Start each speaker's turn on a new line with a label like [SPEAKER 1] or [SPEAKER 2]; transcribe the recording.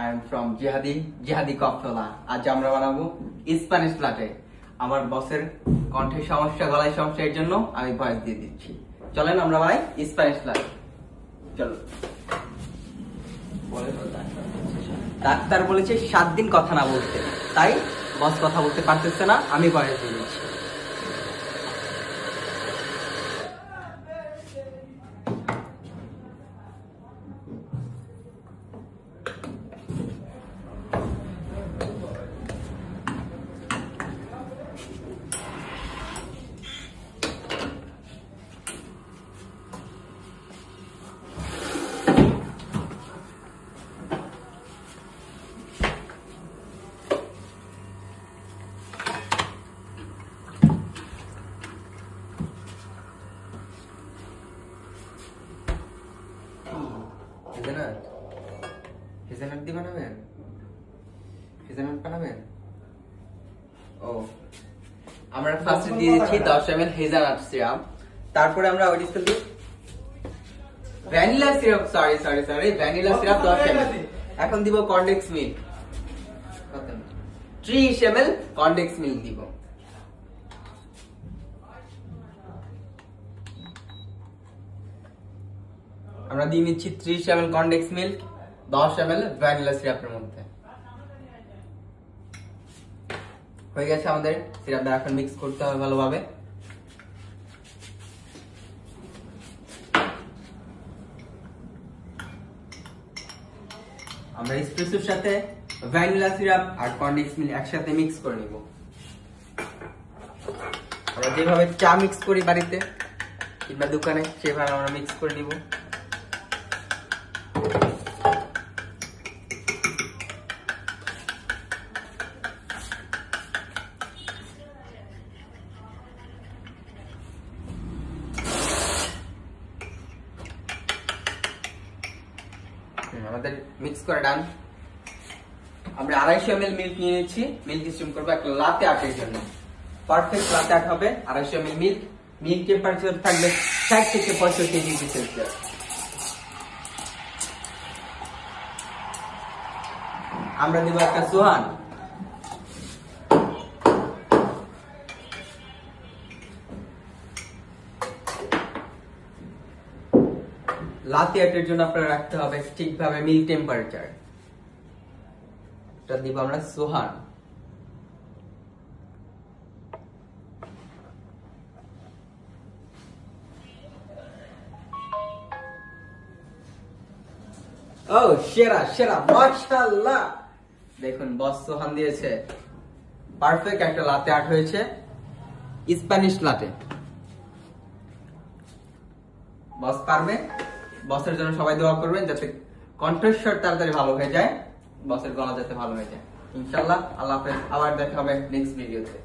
[SPEAKER 1] I am from জিহাদি কফলা। আজ আমরা বানাবো স্প্যানিশ লাটে। আমার বসের কণ্ঠে সমস্যা, গলায় সমস্যা, এর জন্য আমি ভয়েস দিয়ে দিচ্ছি। চলেন আমরা বানাই স্প্যানিশ লাটে। চলো। ডাক্তার বলেছে 7 দিন কথা না বলতে, তাই বস কথা বলতে পারতেছে না, আমি ভয়েস দিয়ে দিচ্ছি। হেজেলনাট দিয়ে বানাবেন? হেজেলনাট বানাবেন? ও, আমরা ফার্স্টে দিয়ে দিচ্ছি 10 ml হেজেলনাট সিরাপ। তারপরে আমরা ওই ডিসপ্লে দিই vanilla syrup, sorry vanilla syrup 10 ml। এখন দিব condensed milk, 30 ml condensed milk দিব। আমরা দিয়ে নিচ্ছি 30 ml condensed milk, 10 ml vanilla সিরাপের মধ্যে। হয়ে গেছে আমাদের সিরাপটা, এখন মিক্স করতে হবে ভালোভাবে। আমরা এসপ্রেসোর সাথে ভ্যানিলা সিরাপ আর কনডেন্স মিল্ক একসাথে মিক্স করে নিব। আমরা যেভাবে চা মিক্স করি বাড়িতে কিংবা দোকানে, সেভাবে আমরা মিক্স করে নিব। আমাদের মিক্স করা ডান। আমরা 250 ml মিল্ক নিয়ে নিচ্ছি। মিল্ক স্টিম করবো একটা লাতে আর্টের জন্য। পারফেক্ট লাতে আর্ট হবে 250 ml মিল্ক। মিল্ক টেম্পারেচার থাকবে 60 থেকে 65 ডিগ্রি সেলসিয়াস। আমরা দেব একটা সোহান, লাতে আর্টের জন্য আপনারা রাখতে হবে ঠিকভাবে মিল্ক টেম্পারেচার। এটা দিব আমরা সোহান। ও সেরা মাশাআল্লাহ, দেখুন বস সোহান দিয়েছে। পারফেক্ট একটা লাতে আর্ট হয়েছে, স্প্যানিশ লাটে। বস পারবে। বসের জন্য সবাই দোয়া করবেন যাতে কণ্ঠস্বর তাড়াতাড়ি ভালো হয়ে যায়, বসের গলা যাতে ভালো হয়ে যায়। ইনশাআল্লাহ। আল্লাহ হাফেজ। আবার দেখা হবে নেক্সট ভিডিওতে।